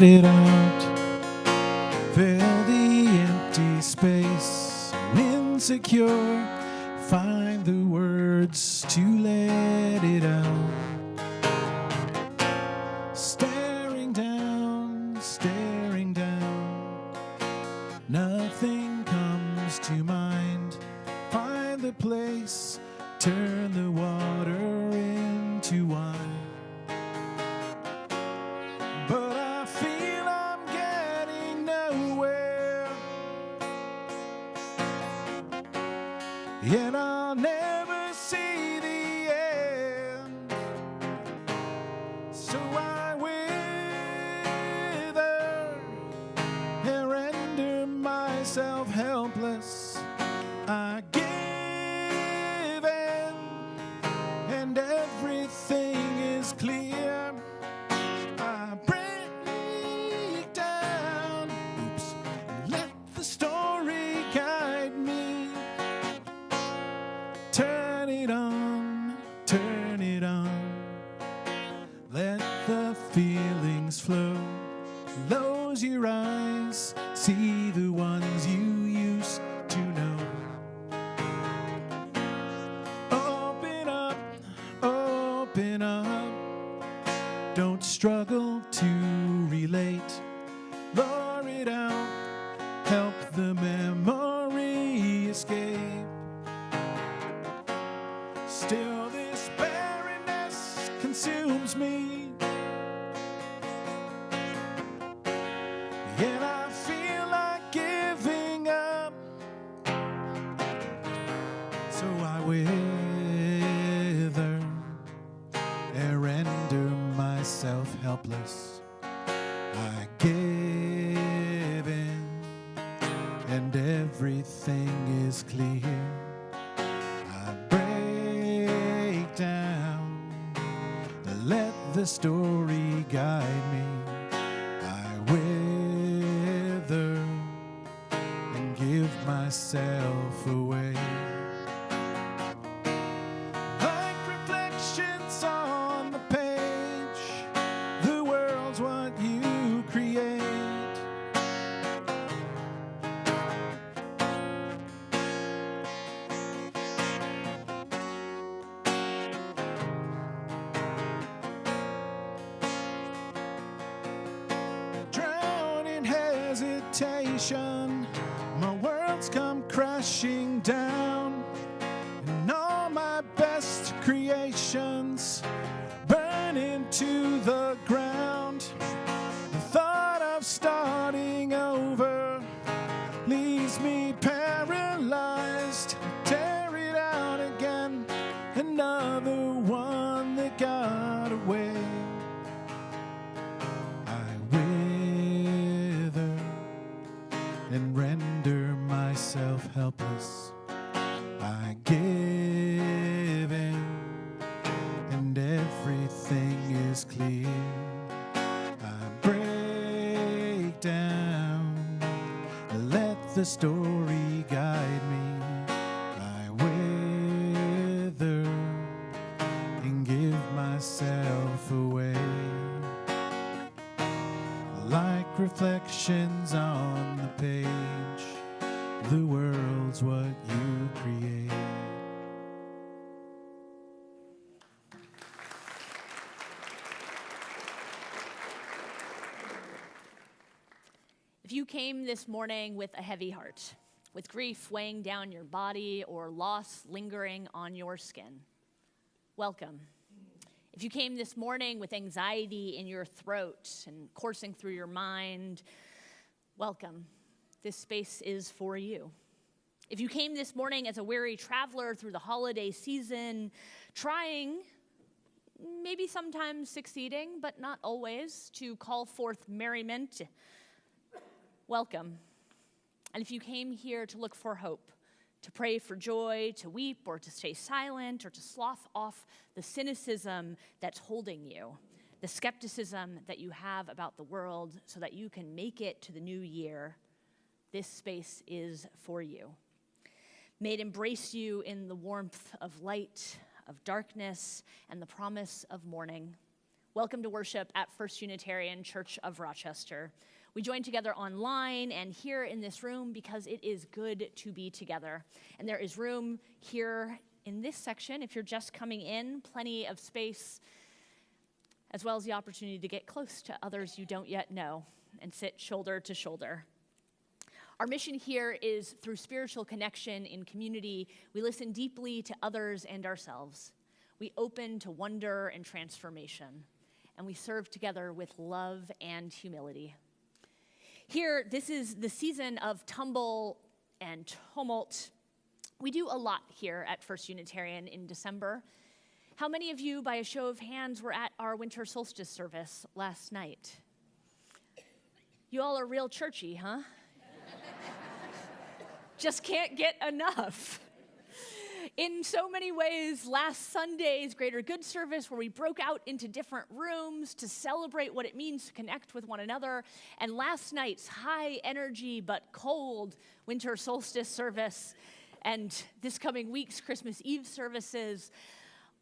let it out. Fill the empty space. Insecure, find the words to let it out. Staring down, nothing comes to mind. Find the place, turn the water into wine. But I feel I'm getting nowhere, and I'll never see the end. So I wither and render myself helpless. I give in, and everything is clear. I break down, let the story guide me. Turn it on, let the feelings flow. Close your eyes, see the ones you used to know. Open up, don't struggle to relate. Lower it out, help the memory escape. Still this barrenness consumes me, and I feel like giving up. So I wither and render myself helpless. I give in, and everything is clear. I break down, let the story guide me. I wither and give myself away. Like reflections on the page, the world's what you create. Drown in hesitation, my world's come crashing down, and all my best creations burn into the ground. The thought of starting over leaves me paralyzed. Tear it out again, another one that got away. I wither and render myself helpless. I give in, and everything is clear. I break down, let the story guide me. I wither and give myself away. Like reflections on the page, the world's what you create. If you came this morning with a heavy heart, with grief weighing down your body or loss lingering on your skin, welcome. If you came this morning with anxiety in your throat and coursing through your mind, welcome. This space is for you. If you came this morning as a weary traveler through the holiday season, trying, maybe sometimes succeeding, but not always, to call forth merriment, welcome. And if you came here to look for hope, to pray for joy, to weep, or to stay silent, or to slough off the cynicism that's holding you, the skepticism that you have about the world so that you can make it to the new year, this space is for you. May it embrace you in the warmth of light, of darkness, and the promise of morning. Welcome to worship at First Unitarian Church of Rochester. We join together online and here in this room because it is good to be together. And there is room here in this section, if you're just coming in, plenty of space, as well as the opportunity to get close to others you don't yet know and sit shoulder to shoulder. Our mission here is through spiritual connection in community, we listen deeply to others and ourselves. We open to wonder and transformation, and we serve together with love and humility. Here, this is the season of tumble and tumult. We do a lot here at First Unitarian in December. How many of you, by a show of hands, were at our winter solstice service last night? You all are real churchy, huh? Just can't get enough. In so many ways, last Sunday's Greater Good service, where we broke out into different rooms to celebrate what it means to connect with one another, and last night's high energy but cold winter solstice service, and this coming week's Christmas Eve services,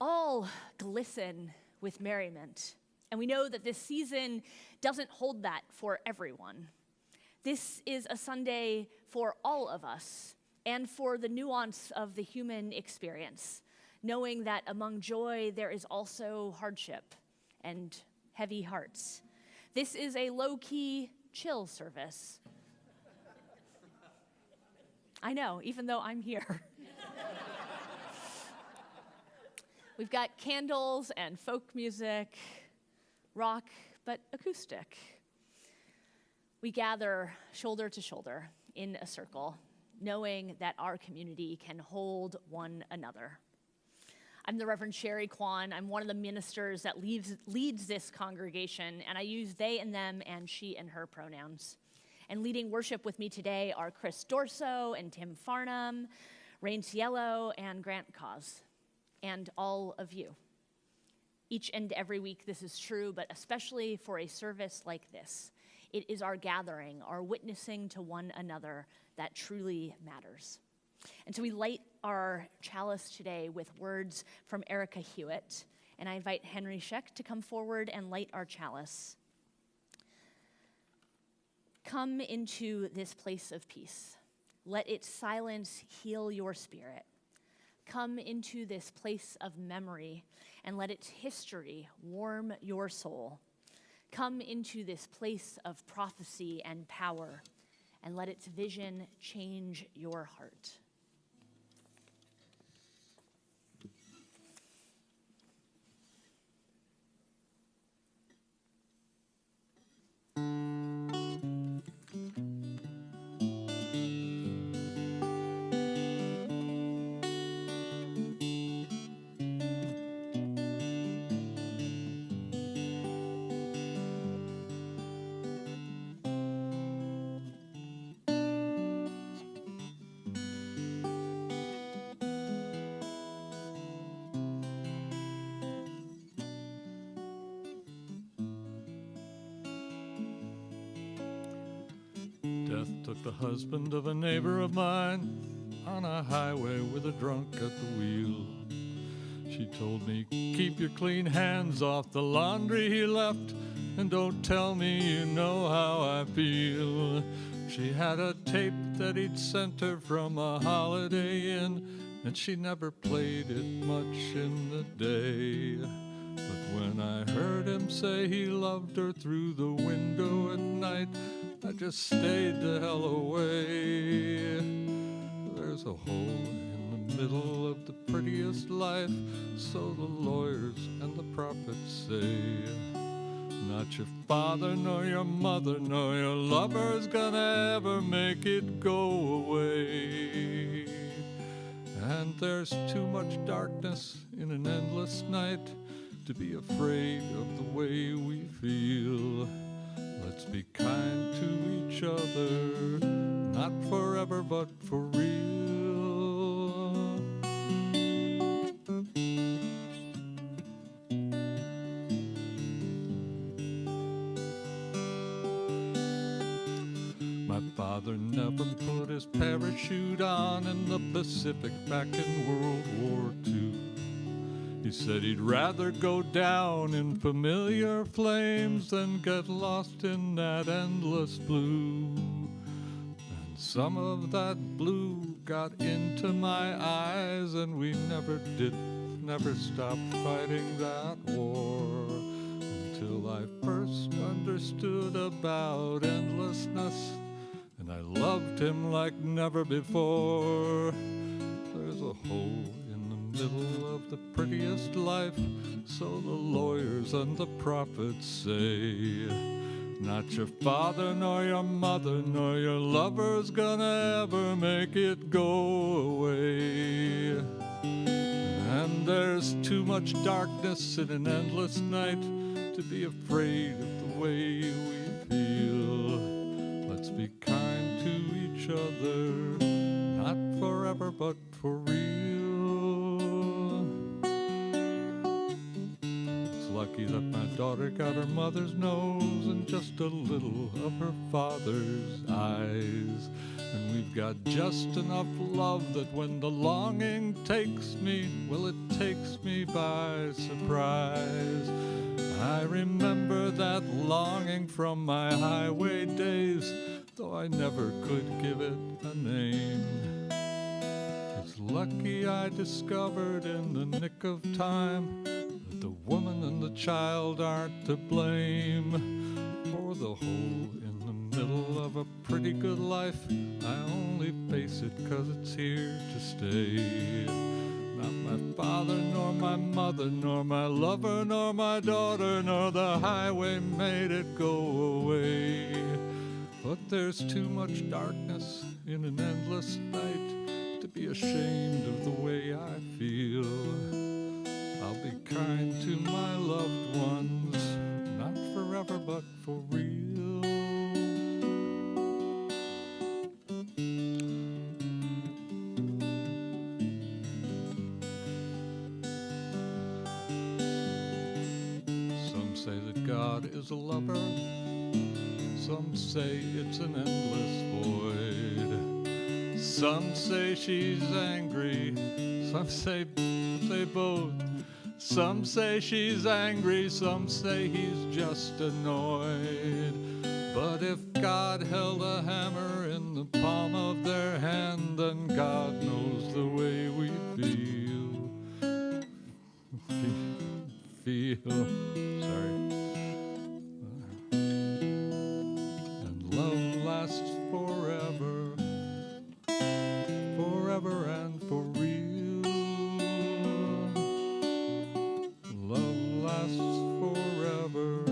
all glisten with merriment. And we know that this season doesn't hold that for everyone. This is a Sunday for all of us and for the nuance of the human experience, knowing that among joy there is also hardship and heavy hearts. This is a low-key chill service. I know, even though I'm here. We've got candles and folk music, rock, but acoustic. We gather shoulder to shoulder in a circle, knowing that our community can hold one another. I'm the Reverend Sherry Kwan. I'm one of the ministers that leads this congregation, and I use they and them and she and her pronouns. And leading worship with me today are Chris Dorso and Tim Farnham, Rain Cielo and Grant Cause, and all of you. Each and every week this is true, but especially for a service like this. It is our gathering, our witnessing to one another that truly matters. And so we light our chalice today with words from Erica Hewitt. And I invite Henry Scheck to come forward and light our chalice. Come into this place of peace. Let its silence heal your spirit. Come into this place of memory and let its history warm your soul. Come into this place of prophecy and power, and let its vision change your heart. Death took the husband of a neighbor of mine on a highway with a drunk at the wheel. She told me, keep your clean hands off the laundry he left, and don't tell me you know how I feel. She had a tape that he'd sent her from a Holiday Inn, and she never played it much in the day. But when I heard him say he loved her through the window at night, I just stayed the hell away. There's a hole in the middle of the prettiest life, so the lawyers and the prophets say. Not your father, nor your mother, nor your lover's gonna ever make it go away. And there's too much darkness in an endless night to be afraid of the way we feel. Let's be kind to each other, not forever, but for real. My father never put his parachute on in the Pacific back in World War II. He said he'd rather go down in familiar flames than get lost in that endless blue. And some of that blue got into my eyes, and we never stopped fighting that war. Until I first understood about endlessness, and I loved him like never before. There's a hole in the middle of the prettiest life, so the lawyers and the prophets say. Not your father, nor your mother, nor your lover's gonna ever make it go away. And there's too much darkness in an endless night to be afraid of the way we feel. Let's be kind to each other, not forever, but for real. It's lucky that my daughter got her mother's nose and just a little of her father's eyes. And we've got just enough love that when the longing takes me, well, it takes me by surprise. I remember that longing from my highway days, though I never could give it a name. It's lucky I discovered in the nick of time that the woman and the child aren't to blame for the hole in the middle of a pretty good life. I only face it 'cause it's here to stay. Not my father, nor my mother, nor my lover, nor my daughter, nor the highway made it go away. But there's too much darkness in an endless night to be ashamed of the way I feel. I'll be kind to my loved ones, not forever, but for real. God is a lover, some say it's an endless void. Some say she's angry, some say both. Some say she's angry, some say he's just annoyed. But if God held a hammer in the palm of their hand, then God knows the way we feel. Sorry. Love lasts forever, forever and for real. Love lasts forever,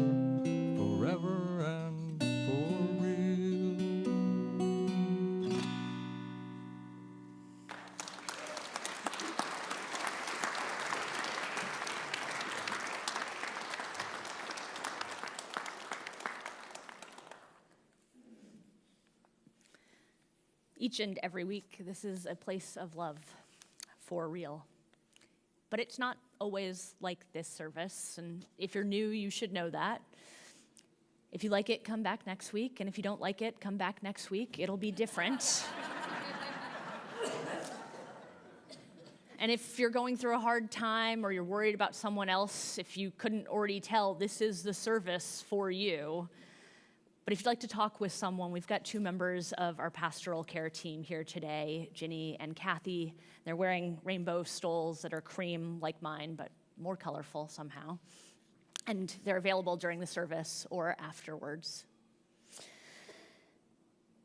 forever and for real. Each and every week, this is a place of love, for real. But it's not always like this service, and if you're new, you should know that. If you like it, come back next week, and if you don't like it, come back next week. It'll be different. And if you're going through a hard time or you're worried about someone else, if you couldn't already tell, this is the service for you. But if you'd like to talk with someone, we've got two members of our pastoral care team here today, Ginny and Kathy. They're wearing rainbow stoles that are cream like mine, but more colorful somehow. And they're available during the service or afterwards.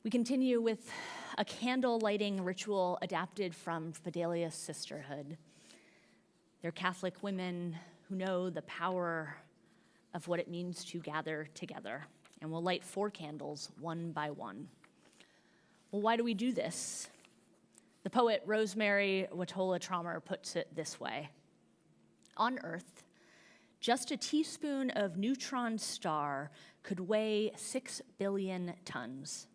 We continue with a candle lighting ritual adapted from Fidelia's Sisterhood. They're Catholic women who know the power of what it means to gather together. And we'll light 4 candles, one by one. Well, why do we do this? The poet Rosemary Watola Traumer puts it this way. On Earth, just a teaspoon of neutron star could weigh 6 billion tons.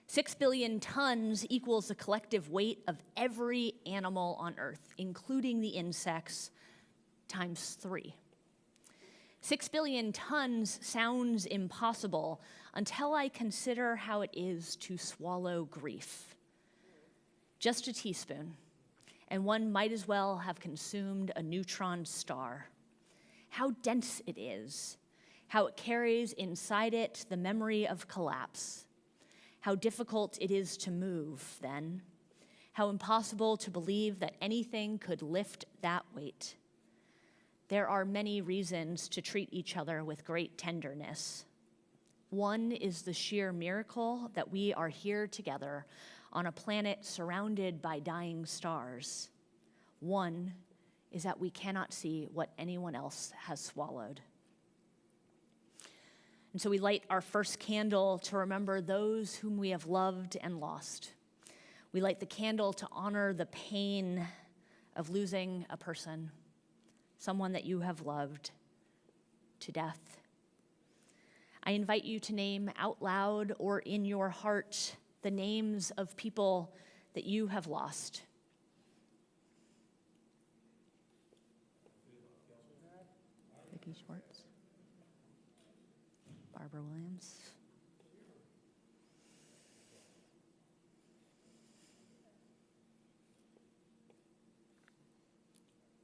6 billion tons equals the collective weight of every animal on Earth, including the insects, times 3. 6 billion tons sounds impossible until I consider how it is to swallow grief. Just a teaspoon. and one might as well have consumed a neutron star. How dense it is, how it carries inside it the memory of collapse, how difficult it is to move then, how impossible to believe that anything could lift that weight. There are many reasons to treat each other with great tenderness. One is the sheer miracle that we are here together on a planet surrounded by dying stars. One is that we cannot see what anyone else has swallowed. And so we light our first candle to remember those whom we have loved and lost. We light the candle to honor the pain of losing a person, someone that you have loved, to death. I invite you to name out loud or in your heart the names of people that you have lost. Vicki Schwartz, Barbara Williams.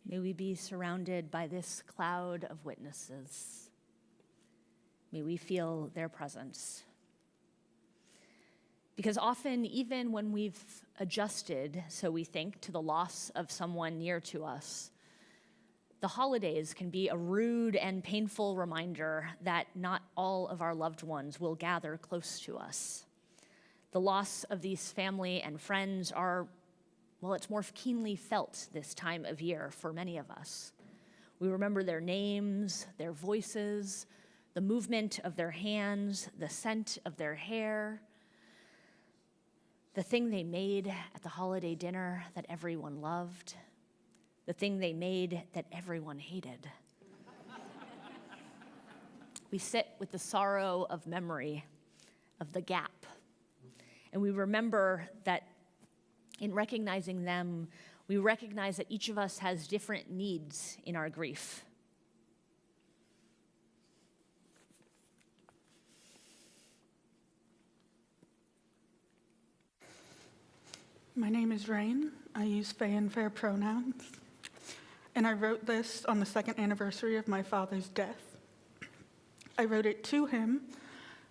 May we be surrounded by this cloud of witnesses. May we feel their presence. Because often, even when we've adjusted, so we think, to the loss of someone near to us, the holidays can be a rude and painful reminder that not all of our loved ones will gather close to us. The loss of these family and friends it's more keenly felt this time of year for many of us. We remember their names, their voices, the movement of their hands, the scent of their hair, the thing they made at the holiday dinner that everyone loved, the thing they made that everyone hated. We sit with the sorrow of memory, of the gap, and we remember that in recognizing them, we recognize that each of us has different needs in our grief. My name is Rain. I use they and fair pronouns. And I wrote this on the second anniversary of my father's death. I wrote it to him,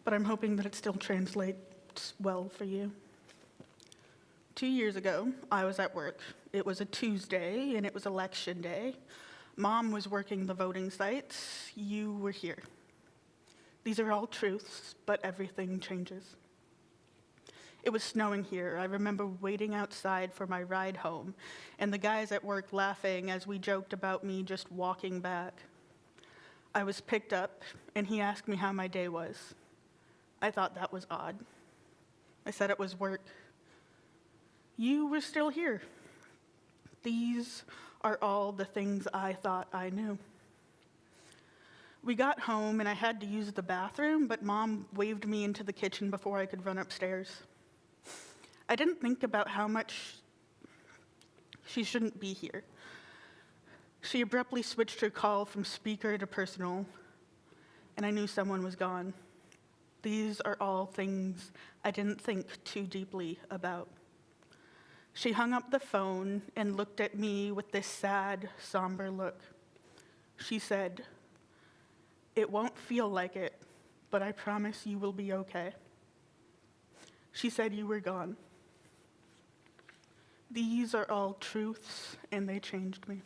but I'm hoping that it still translates well for you. 2 years ago, I was at work. It was a Tuesday, and it was election day. Mom was working the voting sites. You were here. These are all truths, but everything changes. It was snowing here. I remember waiting outside for my ride home, and the guys at work laughing as we joked about me just walking back. I was picked up, and he asked me how my day was. I thought that was odd. I said it was work. You were still here. These are all the things I thought I knew. We got home, and I had to use the bathroom, but Mom waved me into the kitchen before I could run upstairs. I didn't think about how much she shouldn't be here. She abruptly switched her call from speaker to personal, and I knew someone was gone. These are all things I didn't think too deeply about. She hung up the phone and looked at me with this sad, somber look. She said, "It won't feel like it, but I promise you will be okay." She said you were gone. These are all truths, and they changed me.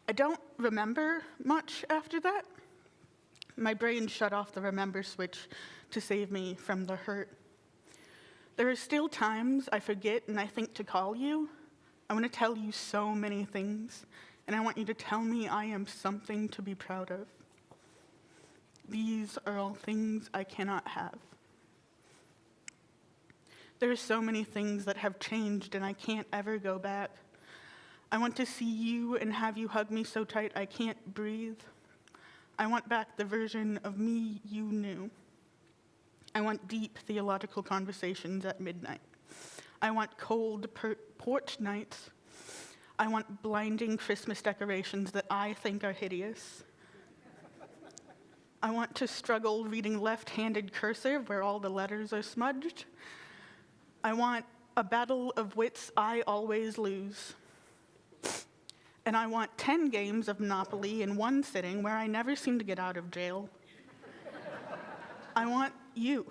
I don't remember much after that. My brain shut off the remember switch to save me from the hurt. There are still times I forget and I think to call you. I want to tell you so many things, and I want you to tell me I am something to be proud of. These are all things I cannot have. There are so many things that have changed, and I can't ever go back. I want to see you and have you hug me so tight I can't breathe. I want back the version of me you knew. I want deep theological conversations at midnight. I want cold porch nights. I want blinding Christmas decorations that I think are hideous. I want to struggle reading left-handed cursive where all the letters are smudged. I want a battle of wits I always lose. And I want 10 games of Monopoly in one sitting where I never seem to get out of jail. I want you.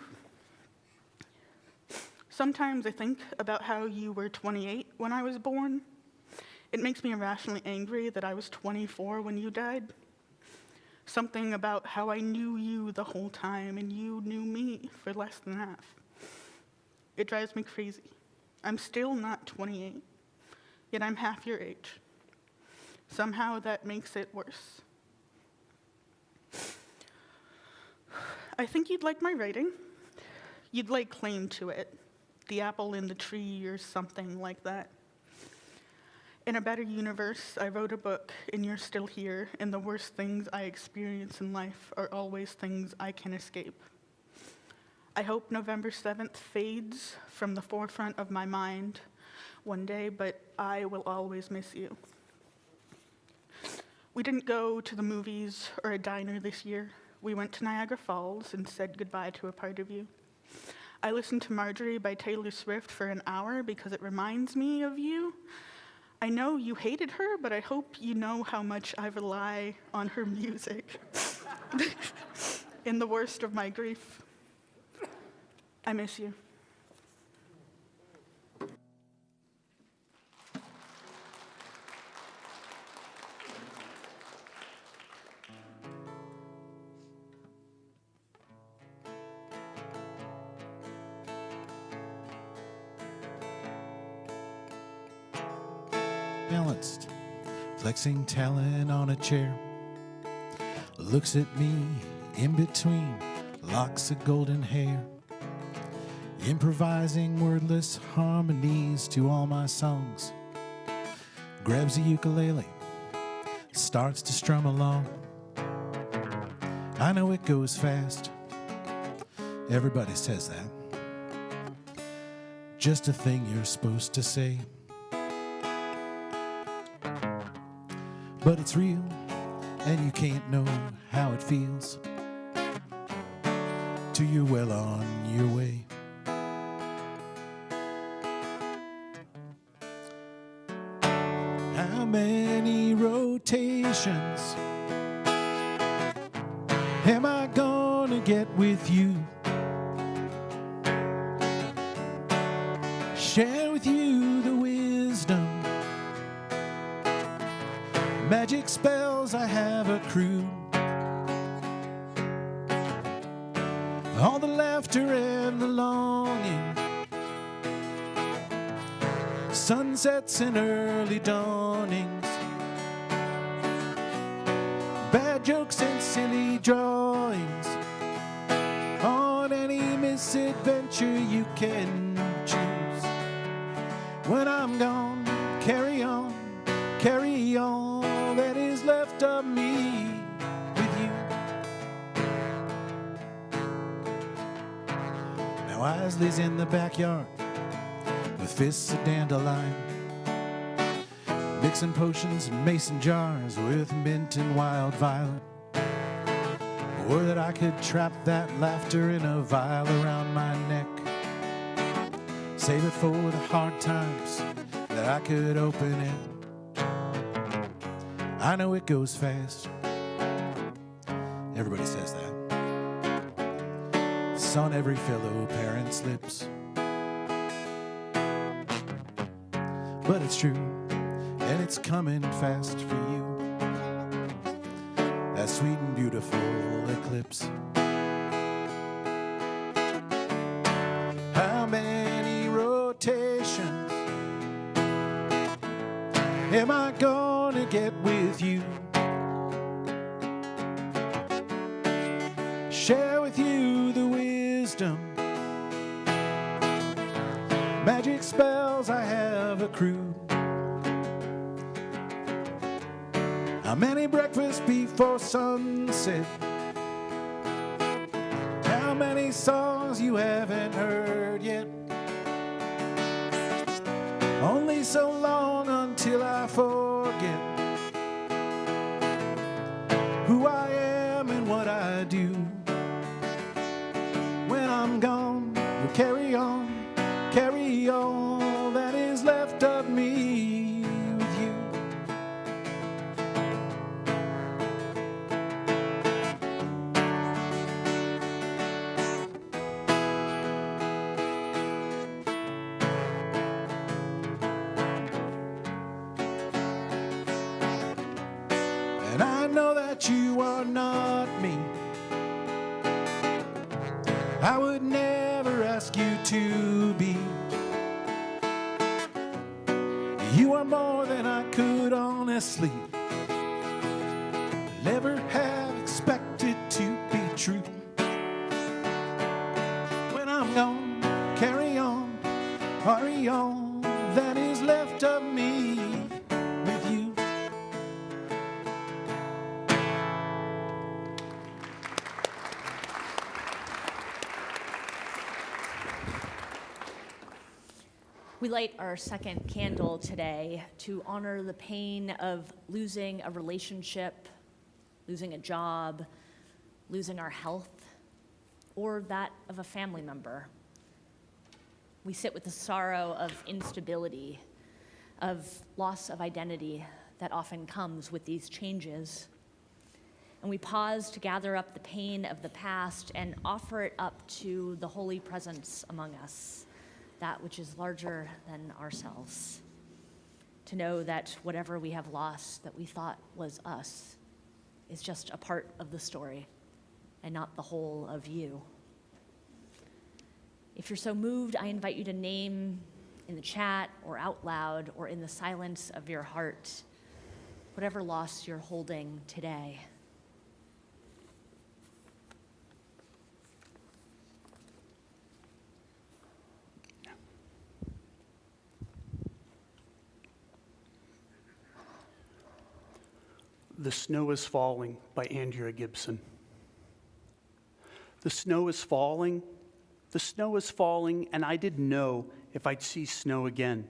Sometimes I think about how you were 28 when I was born. It makes me irrationally angry that I was 24 when you died. Something about how I knew you the whole time and you knew me for less than half. It drives me crazy. I'm still not 28, yet I'm half your age. Somehow that makes it worse. I think you'd like my writing. You'd lay claim to it. The apple in the tree or something like that. In a better universe, I wrote a book and you're still here, and the worst things I experience in life are always things I can escape. I hope November 7th fades from the forefront of my mind one day, but I will always miss you. We didn't go to the movies or a diner this year. We went to Niagara Falls and said goodbye to a part of you. I listened to Marjorie by Taylor Swift for an hour because it reminds me of you. I know you hated her, but I hope you know how much I rely on her music in the worst of my grief. I miss you. Balanced, flexing talent on a chair, looks at me in between locks of golden hair, improvising wordless harmonies to all my songs, grabs a ukulele, starts to strum along. I know it goes fast, everybody says that, just a thing you're supposed to say. But it's real, and you can't know how it feels till you're well on your way. How many rotations am I gonna get with you? Share with you the wisdom, magic spells I have accrued, all the laughter and the longing, sunsets and early dawnings, bad jokes and silly drawings, on any misadventure you can choose. When I'm gone, carry on that is left of me with you. Now Isley's in the backyard with fists of dandelion, mixing potions in mason jars with mint and wild violet. Or that I could trap that laughter in a vial around my neck, save it for the hard times that I could open it. I know it goes fast, everybody says that, it's on every fellow parent's lips. But it's true, and it's coming fast for you, that sweet and beautiful eclipse. How many rotations am I gonna get with you? Share with you the wisdom, magic spells I have accrued, how many breakfasts before sunset, how many songs you haven't heard yet, only so long until I forget who I am and what I do. When I'm gone, you'll carry on be with you. And I know that you are not me. I would never ask you to be. You are more than I could honestly never have expected to be true. When I'm gone, carry on, hurry on, that is left of me with you. We light our second candle today to honor the pain of losing a relationship, losing a job, losing our health, or that of a family member. We sit with the sorrow of instability, of loss of identity that often comes with these changes. And we pause to gather up the pain of the past and offer it up to the holy presence among us, that which is larger than ourselves. To know that whatever we have lost that we thought was us is just a part of the story and not the whole of you. If you're so moved, I invite you to name in the chat or out loud or in the silence of your heart whatever loss you're holding today. The Snow is Falling by Andrea Gibson. The snow is falling, and I didn't know if I'd see snow again.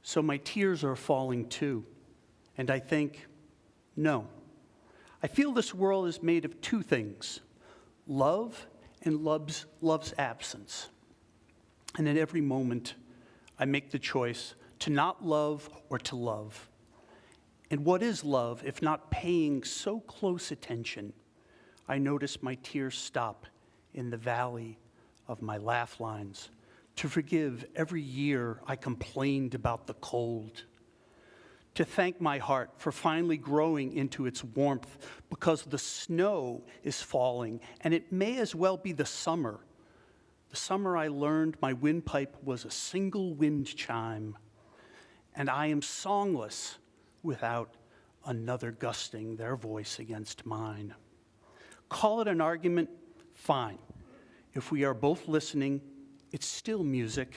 So my tears are falling too. And I think, no. I feel this world is made of two things, love and love's absence. And at every moment, I make the choice to not love or to love. And what is love if not paying so close attention? I notice my tears stop in the valley of my laugh lines. To forgive every year I complained about the cold. To thank my heart for finally growing into its warmth because the snow is falling and it may as well be the summer. The summer I learned my windpipe was a single wind chime. And I am songless without another gusting their voice against mine. Call it an argument, fine. If we are both listening, it's still music.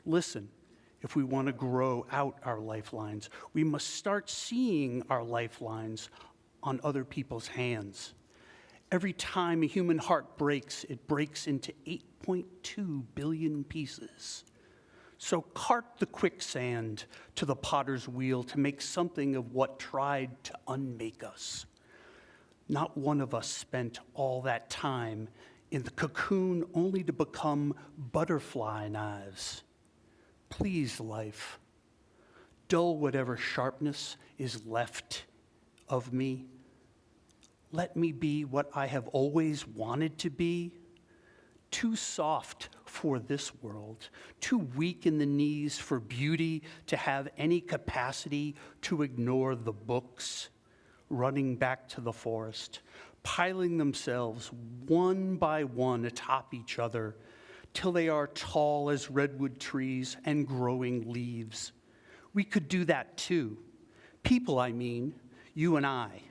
Listen, if we want to grow out our lifelines, we must start seeing our lifelines on other people's hands. Every time a human heart breaks, it breaks into 8.2 billion pieces. So cart the quicksand to the potter's wheel to make something of what tried to unmake us. Not one of us spent all that time in the cocoon only to become butterfly knives. Please, life, dull whatever sharpness is left of me. Let me be what I have always wanted to be. Too soft for this world, too weak in the knees for beauty to have any capacity to ignore the books, running back to the forest, piling themselves one by one atop each other till they are tall as redwood trees and growing leaves. We could do that too. People, I mean, you and I.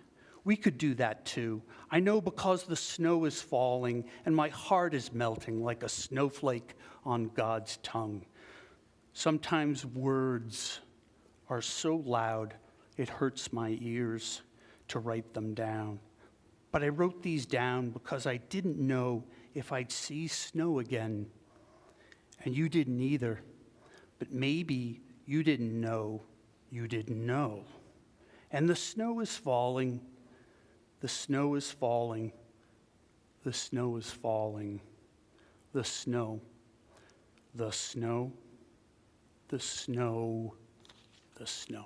We could do that too. I know because the snow is falling and my heart is melting like a snowflake on God's tongue. Sometimes words are so loud it hurts my ears to write them down. But I wrote these down because I didn't know if I'd see snow again. And you didn't either. But maybe you didn't know you didn't know. And the snow is falling. The snow is falling. The snow is falling. The snow. The snow. The snow. the snow.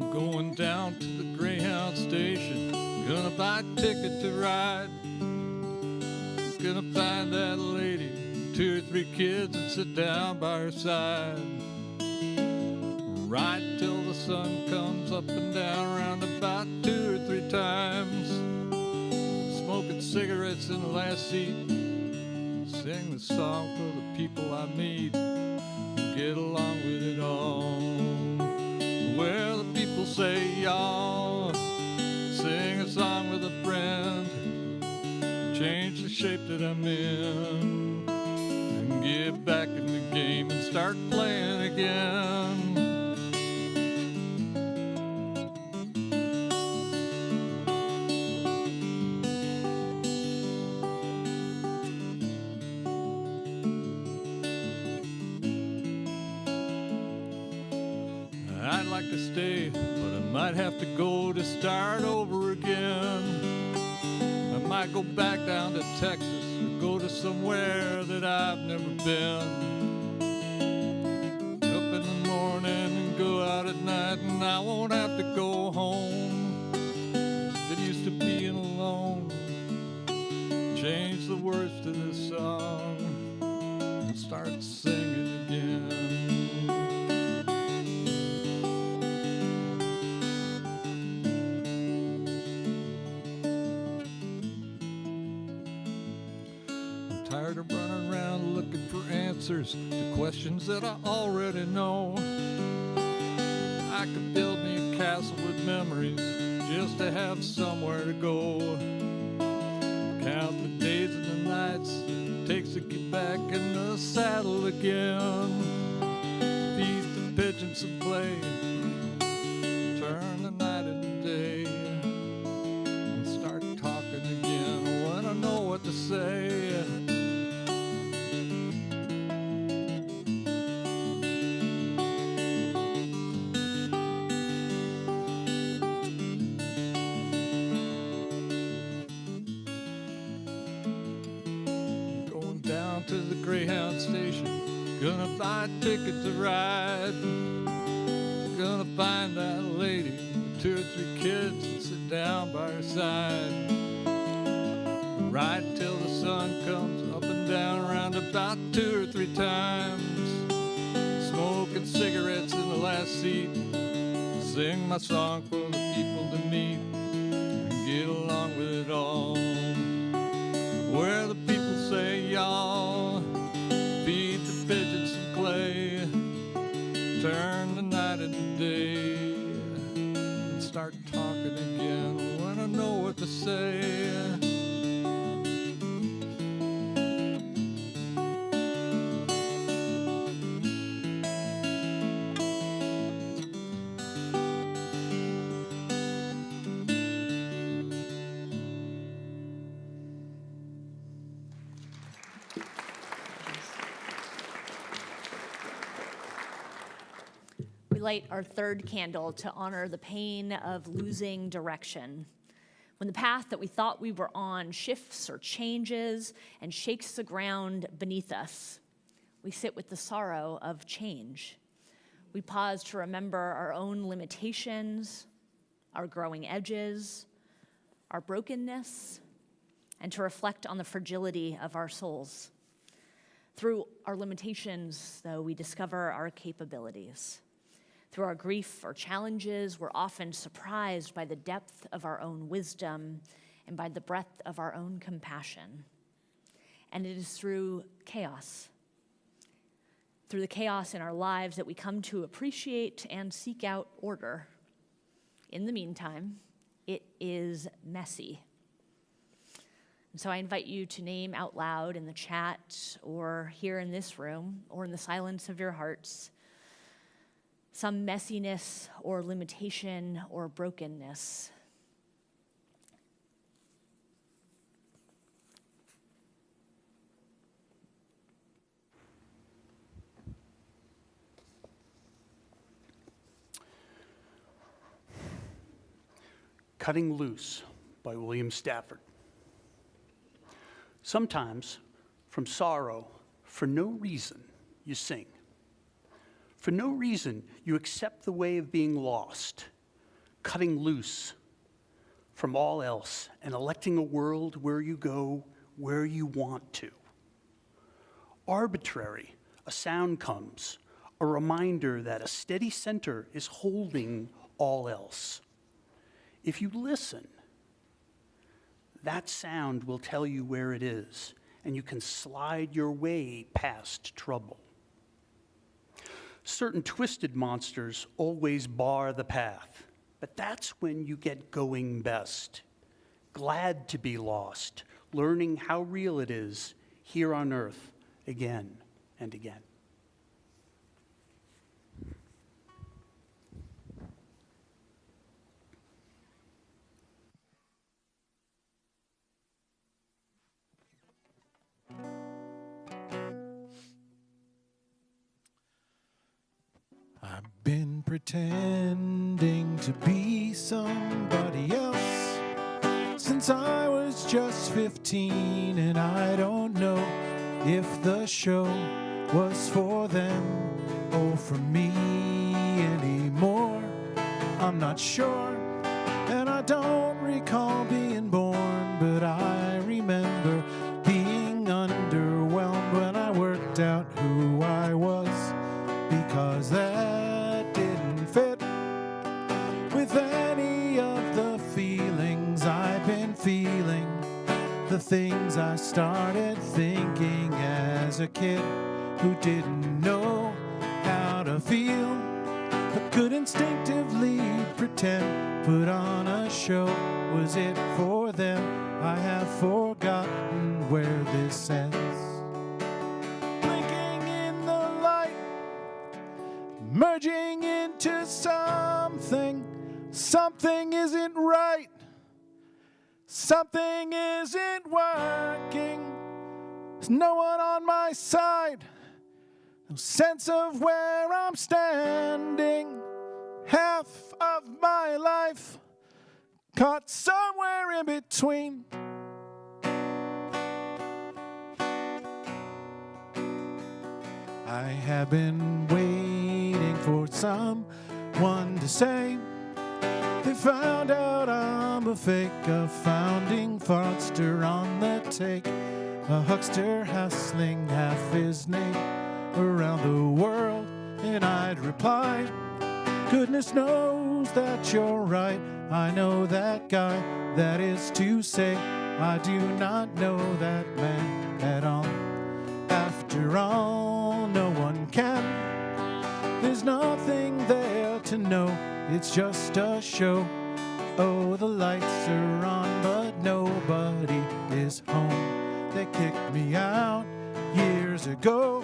I'm going down to the Greyhound station, gonna buy a ticket to ride. Gonna find that lady, 2 or 3 kids, and sit down by her side. Ride till the sun comes up and down, around about 2 or 3 times. Smoking cigarettes in the last seat, sing the song for the people I meet, get along with it all. Well, the people say, y'all, sing a song with a friend, change the shape that I'm in, and get back in the game and start playing again. I'd like to stay, but I might have to go to start over again. I might go back down to Texas or go to somewhere that I've never been. Up in the morning and go out at night, and I won't have to go home. Get used to being alone. Change the words to this song and start singing again. Tired of running around looking for answers to questions that I already know. I could build me a castle with memories just to have somewhere to go. Count the days and the nights it takes to get back in the saddle again. Feed the pigeons and play, turn the night into day, and start talking again when I know what to say. To the Greyhound station, gonna buy a ticket to ride. Gonna find that lady with 2 or 3 kids and sit down by her side. Ride till the sun comes up and down, around about 2 or 3 times. Smoking cigarettes in the last seat, sing my song for the people to meet, and get along with it all. Where the people say, y'all, feed the pigeons some clay, turn the night into day, and start talking again when I know what to say. We light our 3rd candle to honor the pain of losing direction. When the path that we thought we were on shifts or changes and shakes the ground beneath us, we sit with the sorrow of change. We pause to remember our own limitations, our growing edges, our brokenness, and to reflect on the fragility of our souls. Through our limitations, though, we discover our capabilities. Through our grief or challenges, we're often surprised by the depth of our own wisdom and by the breadth of our own compassion. And it is through chaos, through the chaos in our lives, that we come to appreciate and seek out order. In the meantime, it is messy. And so I invite you to name out loud in the chat or here in this room or in the silence of your hearts some messiness or limitation or brokenness. Cutting Loose by William Stafford. Sometimes, from sorrow, for no reason, you sing. For no reason, you accept the way of being lost, cutting loose from all else and electing a world where you go where you want to. Arbitrary, a sound comes, a reminder that a steady center is holding all else. If you listen, that sound will tell you where it is, and you can slide your way past trouble. Certain twisted monsters always bar the path, but that's when you get going best. Glad to be lost, learning how real it is here on earth again and again. I've been pretending to be somebody else since I was just 15, and I don't know if the show was for them or for me anymore. I'm not sure, and I don't recall being born, but I remember being underwhelmed when I worked out who I was, because that didn't fit with any of the feelings I've been feeling, the things I started thinking as a kid who didn't know how to feel, but could instinctively pretend, put on a show. Was it for them? I have forgotten where this ends. Blinking in the light, merging into something. Something isn't right. Something isn't working. There's no one on my side. No sense of where I'm standing. Half of my life caught somewhere in between. I have been waiting for someone to say they found out I'm a fake, a founding fraudster on the take, a huckster hustling half his name around the world. And I'd reply, goodness knows that you're right. I know that guy, that is to say, I do not know that man at all. After all, no one can. There's nothing there to know. It's just a show. Oh, the lights are on, but nobody is home. They kicked me out years ago.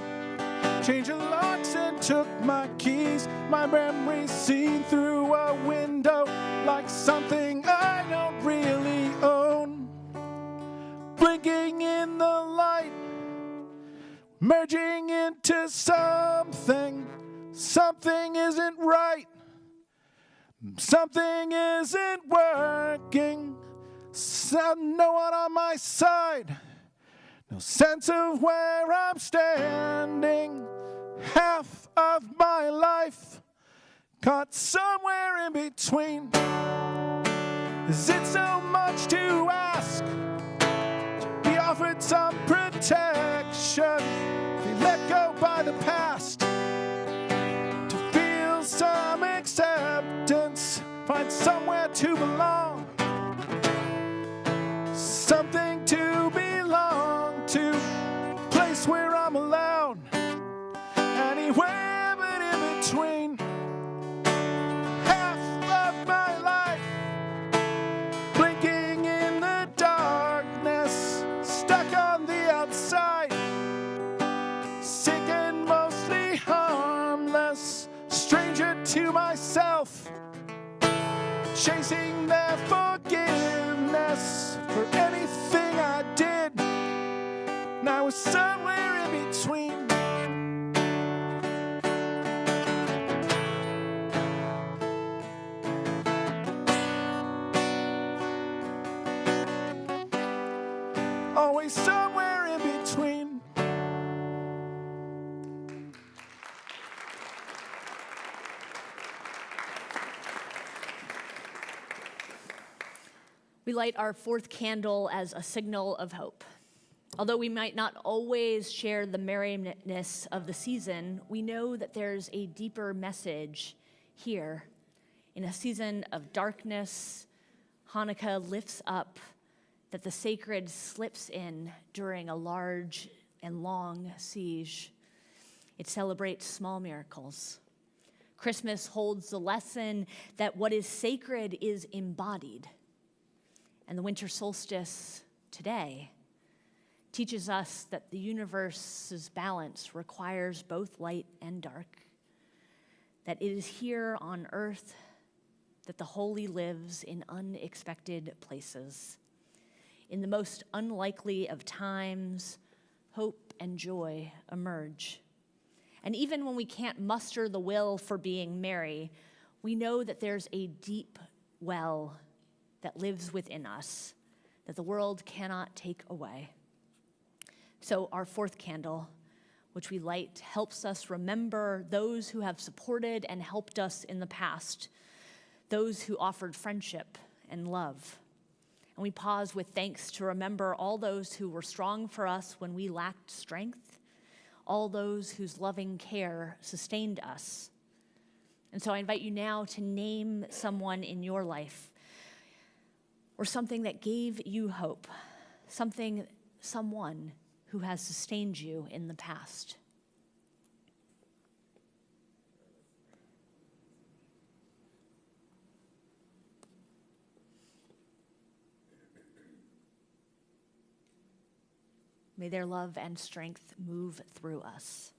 Changed the locks and took my keys. My memories seen through a window like something I don't really own. Blinking in the light, merging into something. Something isn't right. Something isn't working. No one on my side. No sense of where I'm standing. Half of my life caught somewhere in between. Is it so much to ask to be offered some protection? Be let go by the past, to feel some acceptance, find somewhere to belong, something to belong to. chasing their forgiveness for anything I did. And I was somewhere in between. Always somewhere in between. We light our fourth candle as a signal of hope. Although we might not always share the merriness of the season, we know that there's a deeper message here. In a season of darkness, Hanukkah lifts up that the sacred slips in during a large and long siege. It celebrates small miracles. Christmas holds the lesson that what is sacred is embodied. And the winter solstice today teaches us that the universe's balance requires both light and dark, that it is here on earth that the holy lives in unexpected places. In the most unlikely of times, hope and joy emerge. And even when we can't muster the will for being merry, we know that there's a deep well that lives within us that the world cannot take away. So our fourth candle, which we light, helps us remember those who have supported and helped us in the past, those who offered friendship and love. And we pause with thanks to remember all those who were strong for us when we lacked strength, all those whose loving care sustained us. And so I invite you now to name someone in your life or something that gave you hope, someone who has sustained you in the past. May their love and strength move through us.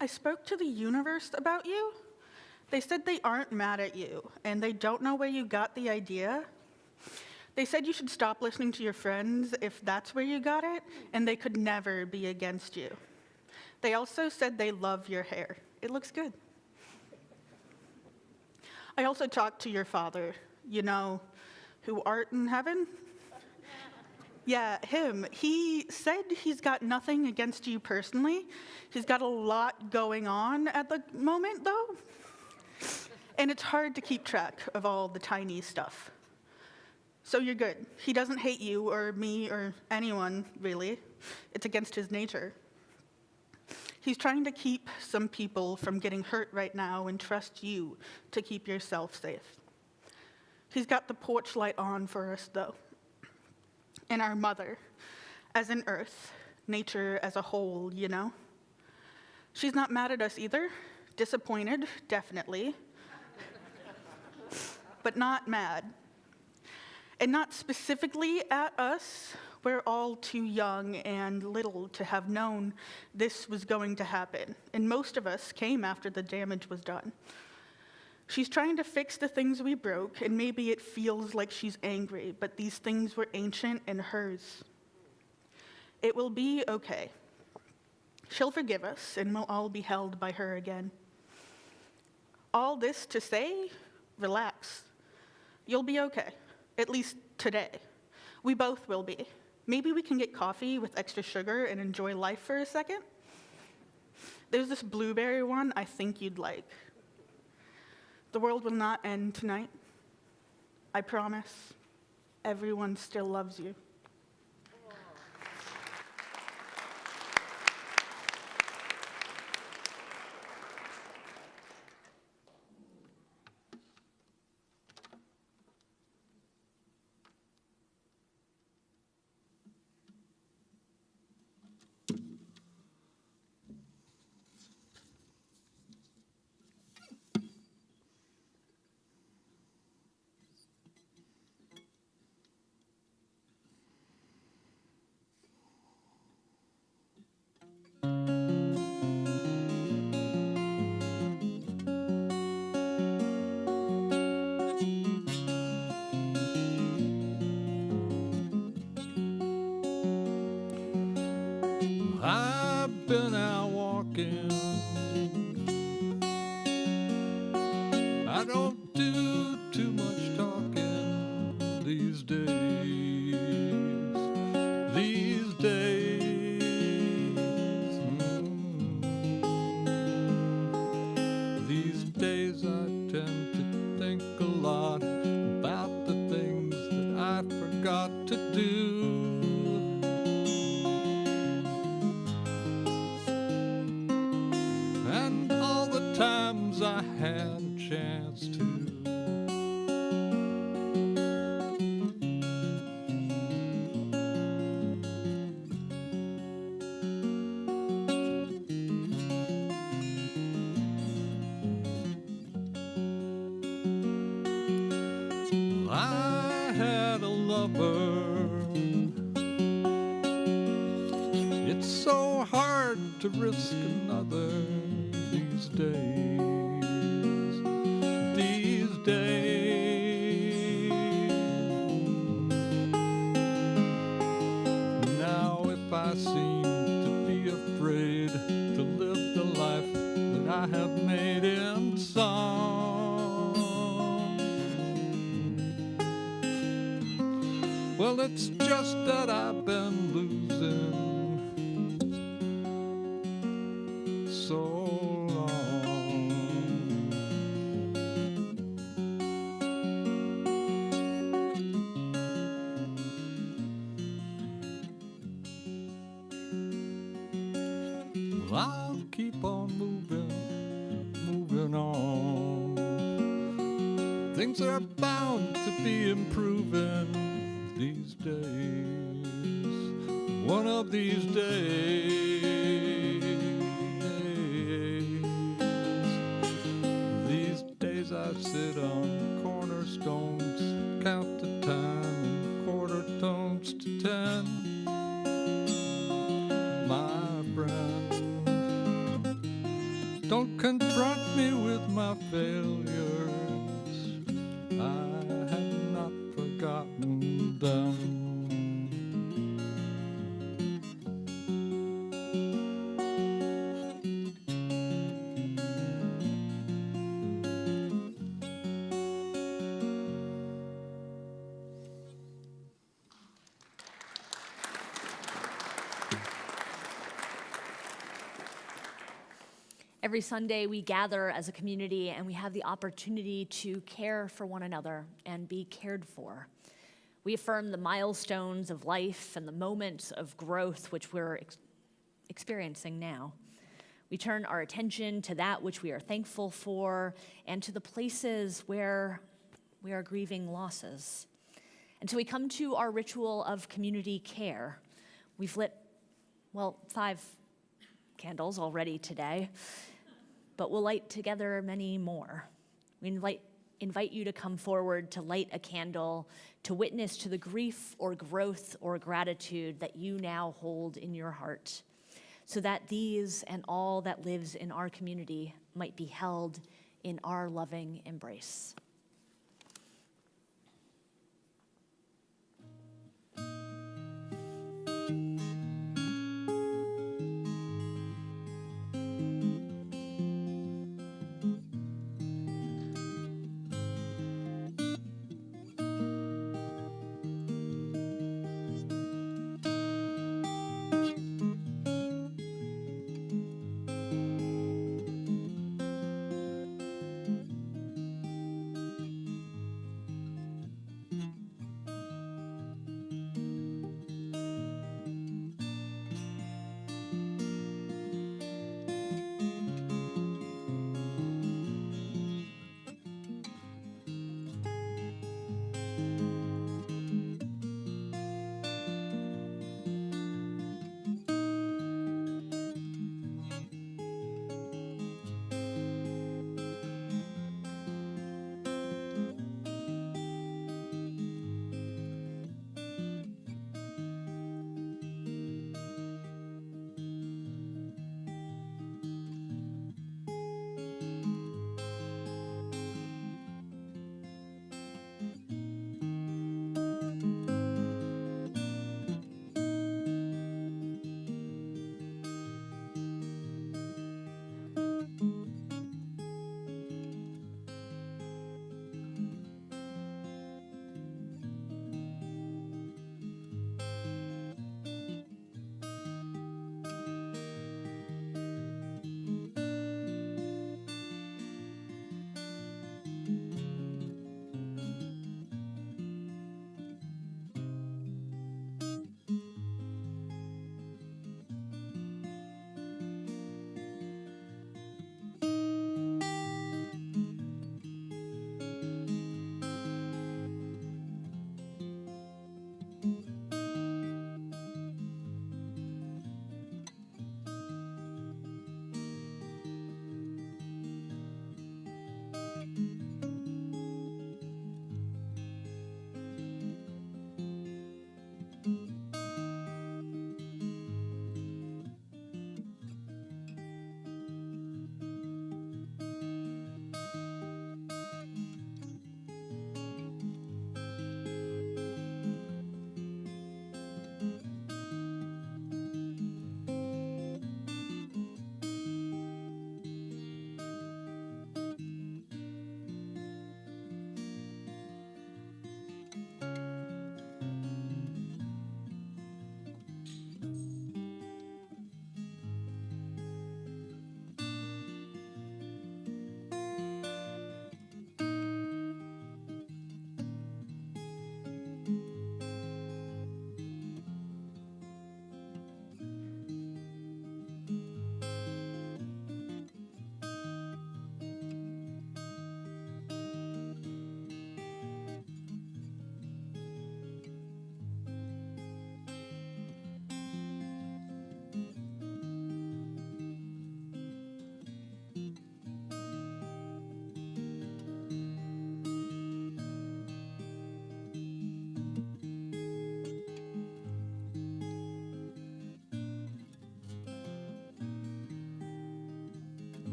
I spoke to the universe about you. They said they aren't mad at you, and they don't know where you got the idea. They said you should stop listening to your friends if that's where you got it, and they could never be against you. They also said they love your hair. It looks good. I also talked to your father, you know, who art in heaven. Yeah, him. He said he's got nothing against you personally. He's got a lot going on at the moment, though. And it's hard to keep track of all the tiny stuff. So you're good. He doesn't hate you or me or anyone, really. It's against his nature. He's trying to keep some people from getting hurt right now and trust you to keep yourself safe. He's got the porch light on for us, though. And our mother, as in Earth, nature as a whole, you know. She's not mad at us either. Disappointed, definitely. But not mad. And not specifically at us. We're all too young and little to have known this was going to happen. And most of us came after the damage was done. She's trying to fix the things we broke, and maybe it feels like she's angry, but these things were ancient and hers. It will be okay. She'll forgive us, and we'll all be held by her again. All this to say, relax. You'll be okay, at least today. We both will be. Maybe we can get coffee with extra sugar and enjoy life for a second. There's this blueberry one I think you'd like. The world will not end tonight. I promise. Everyone still loves you. these days, these days. These days I tend to think a lot about the things that I forgot to do. And all the times I had a chance to. I had a lover. It's so hard to risk another these days, these days. Now if I seem to be afraid to live the life that I have made in song, well, it's just that I've been losing so long. Well, I'll keep on moving, moving on. Things are bound to be improving these days, one of these days. These days I sit on cornerstones, count the time in quarter tones to 10. My friend, don't confront me with my failures. I have not forgotten them. Every Sunday, we gather as a community and we have the opportunity to care for one another and be cared for. We affirm the milestones of life and the moments of growth which we're experiencing now. We turn our attention to that which we are thankful for and to the places where we are grieving losses. And so we come to our ritual of community care. We've lit, 5 candles already today, but we'll light together many more. We invite you to come forward to light a candle, to witness to the grief or growth or gratitude that you now hold in your heart, so that these and all that lives in our community might be held in our loving embrace.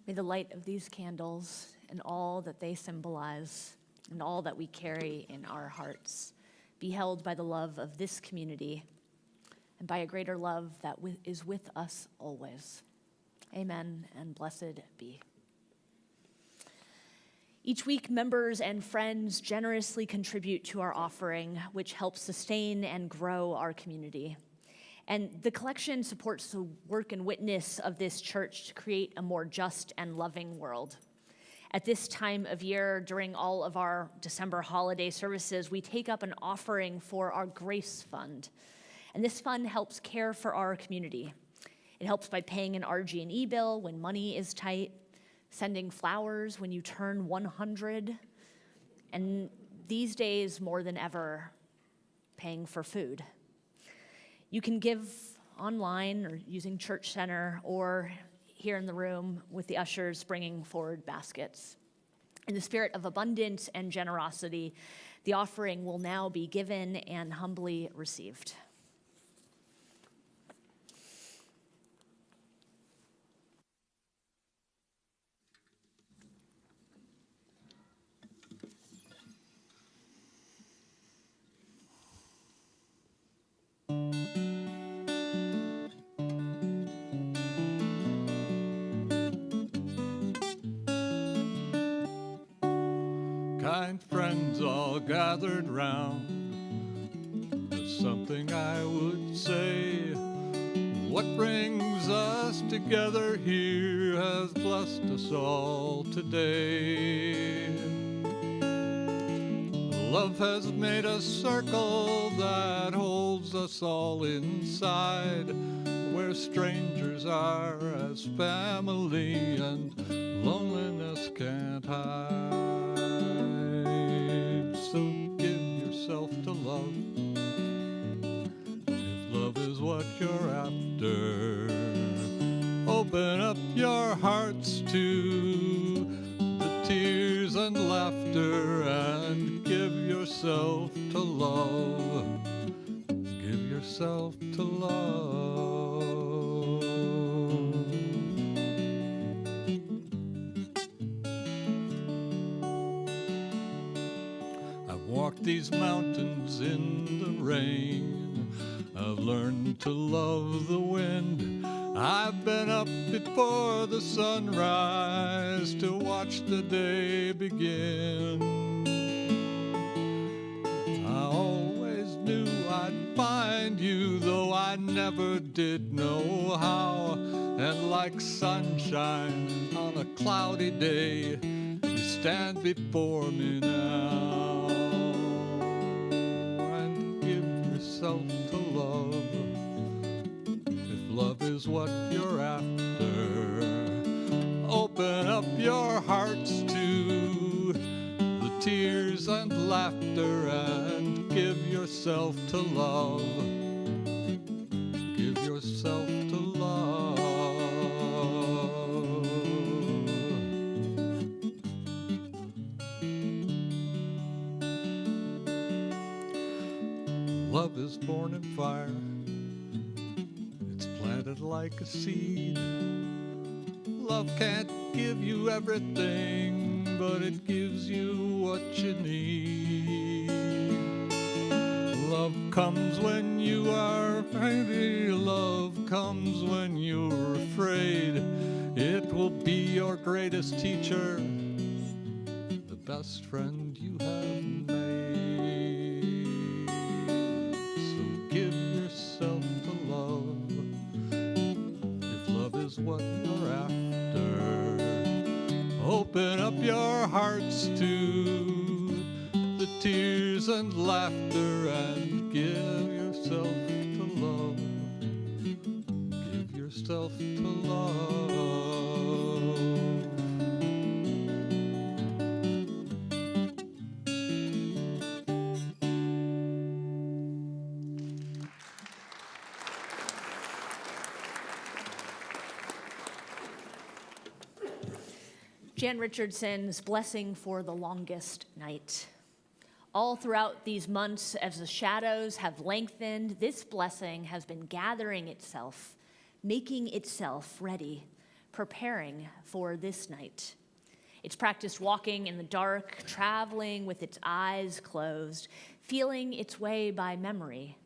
May the light of these candles and all that they symbolize and all that we carry in our hearts be held by the love of this community and by a greater love that is with us always. Amen, and blessed be. Each week, members and friends generously contribute to our offering, which helps sustain and grow our community. And the collection supports the work and witness of this church to create a more just and loving world. At this time of year, during all of our December holiday services, we take up an offering for our Grace Fund. And this fund helps care for our community. It helps by paying an RG&E bill when money is tight, sending flowers when you turn 100, and these days, more than ever, paying for food. You can give online or using Church Center or here in the room with the ushers bringing forward baskets. In the spirit of abundance and generosity, the offering will now be given and humbly received. Kind friends all gathered round, there's something I would say. What brings us together here has blessed us all today. Love has made a circle that holds us all inside, where strangers are as family and loneliness can't hide. So give yourself to love, if love is what you're after. Open up your hearts to the tears and laughter and give yourself to love. Give yourself to love. I've walked these mountains in the rain. I've learned to love the wind. I've been up before the sunrise to watch the day begin. I always knew I'd find you, though I never did know how. And like sunshine on a cloudy day, you stand before me now. And give yourself to love, if love is what you're after. Open up your hearts to the tears and laughter and give yourself to love. Give yourself to love. Love is born in fire. It's planted like a seed. Love can't give you everything, but it gives you what you need. Love comes when you are ready. Love comes when you're afraid. It will be your greatest teacher, the best friend you have made. So give yourself to love, if love is what you're after. Open up your hearts to the tears and laughter and give yourself to love. Give yourself to love. Jan Richardson's Blessing for the Longest Night. All throughout these months, as the shadows have lengthened, this blessing has been gathering itself, making itself ready, preparing for this night. It's practiced walking in the dark, traveling with its eyes closed, feeling its way by memory,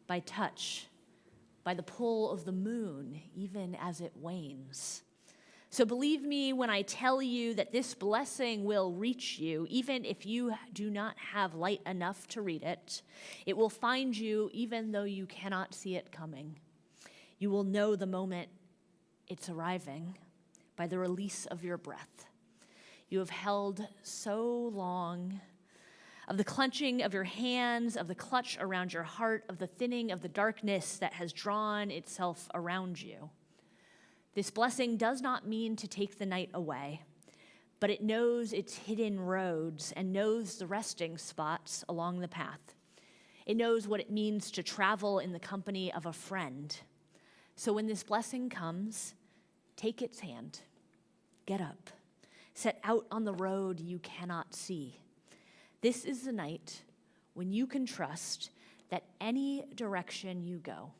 by touch, by the pull of the moon, even as it wanes. So believe me when I tell you that this blessing will reach you, even if you do not have light enough to read it. It will find you even though you cannot see it coming. You will know the moment it's arriving by the release of your breath. You have held so long, of the clenching of your hands, of the clutch around your heart, of the thinning of the darkness that has drawn itself around you. This blessing does not mean to take the night away, but it knows its hidden roads and knows the resting spots along the path. It knows what it means to travel in the company of a friend. So when this blessing comes, take its hand, get up, set out on the road you cannot see. This is the night when you can trust that any direction you go,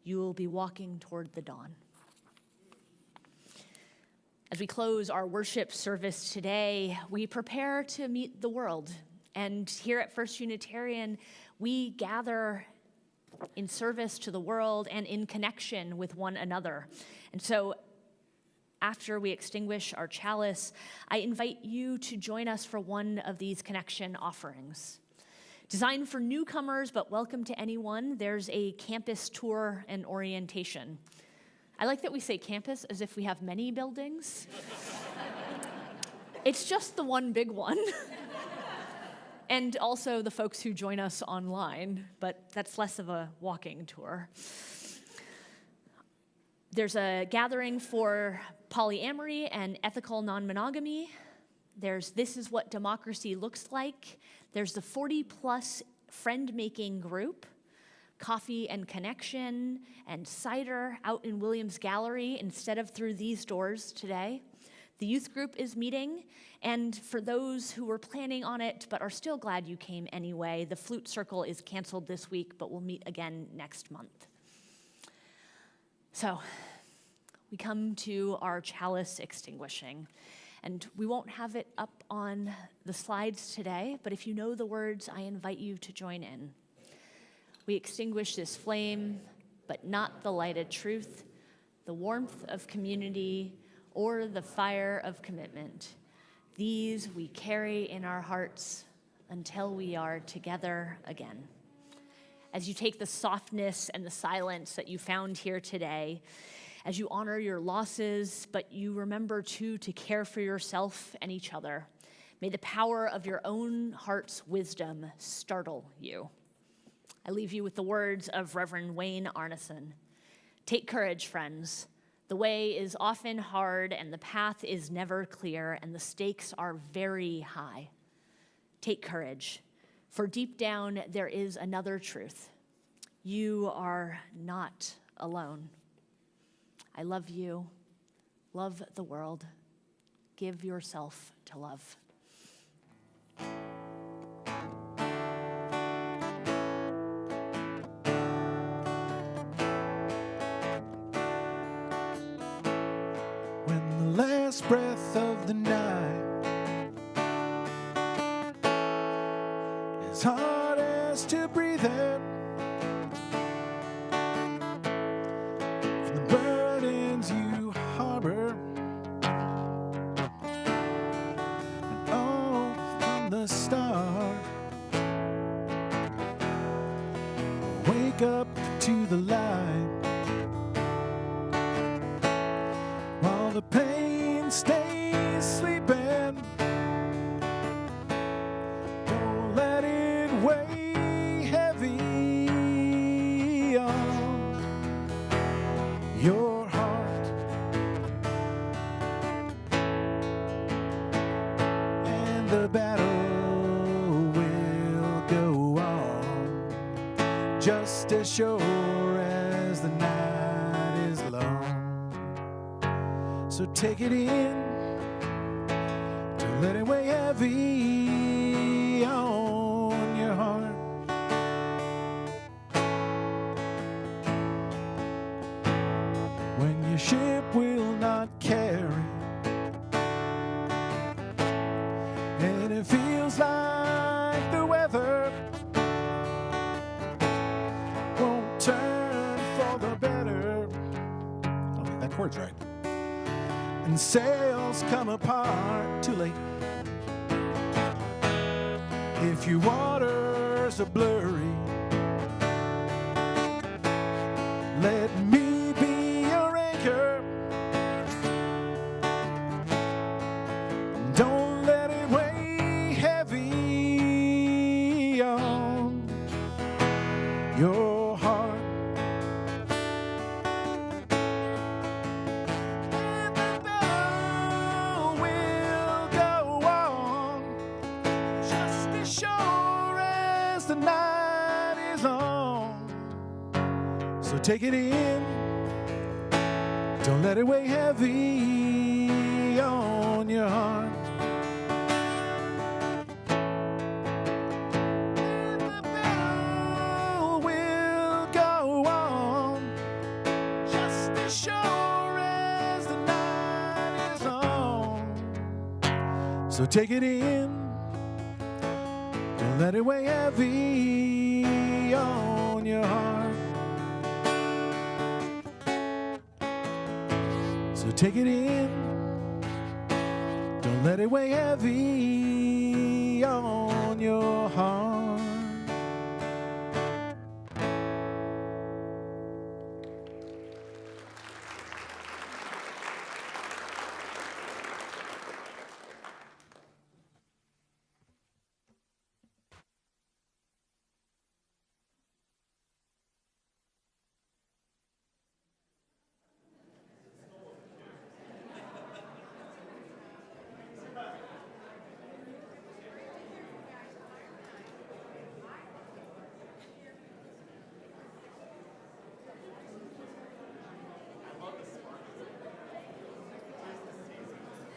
you will be walking toward the dawn. As we close our worship service today, we prepare to meet the world. And here at First Unitarian, we gather in service to the world and in connection with one another. And so after we extinguish our chalice, I invite you to join us for one of these connection offerings. Designed for newcomers, but welcome to anyone, there's a campus tour and orientation. I like that we say campus as if we have many buildings. It's just the one big one. And also the folks who join us online, but that's less of a walking tour. There's a gathering for polyamory and ethical non-monogamy. There's This Is What Democracy Looks Like. There's the 40-plus friend-making group, coffee and connection, and cider out in Williams Gallery instead of through these doors today. The youth group is meeting, and for those who were planning on it but are still glad you came anyway, the flute circle is canceled this week, but we'll meet again next month. So we come to our chalice extinguishing, and we won't have it up on the slides today, but if you know the words, I invite you to join in. We extinguish this flame, but not the lighted truth, the warmth of community, or the fire of commitment. These we carry in our hearts until we are together again. As you take the softness and the silence that you found here today, as you honor your losses, but you remember too to care for yourself and each other, may the power of your own heart's wisdom startle you. I leave you with the words of Reverend Wayne Arneson. Take courage, friends. The way is often hard and the path is never clear and the stakes are very high. Take courage, for deep down there is another truth. You are not alone. I love you. Love the world. Give yourself to love. When the last breath of the night is hard as to breathe in, from the burdens you harbor, and all from the start, wake up to the light. While the pain stays sleeping, don't let it weigh heavy on your heart. And the battle will go on, just as sure as the night is long. So take it in, don't let it weigh heavy on your heart. When your ship will not carry. And it feels like the weather won't turn for the better. I don't think that chord's right. And sails come apart too late. If your waters are blurry, let me be your anchor. Don't let it weigh heavy on your heart. And the boat will go on just as sure as the night is long. So take it in, don't let it weigh heavy on your heart. And the boat will go on just as sure as the night is long. So take it in, don't let it weigh heavy on your heart. So take it in, don't let it weigh heavy on your heart.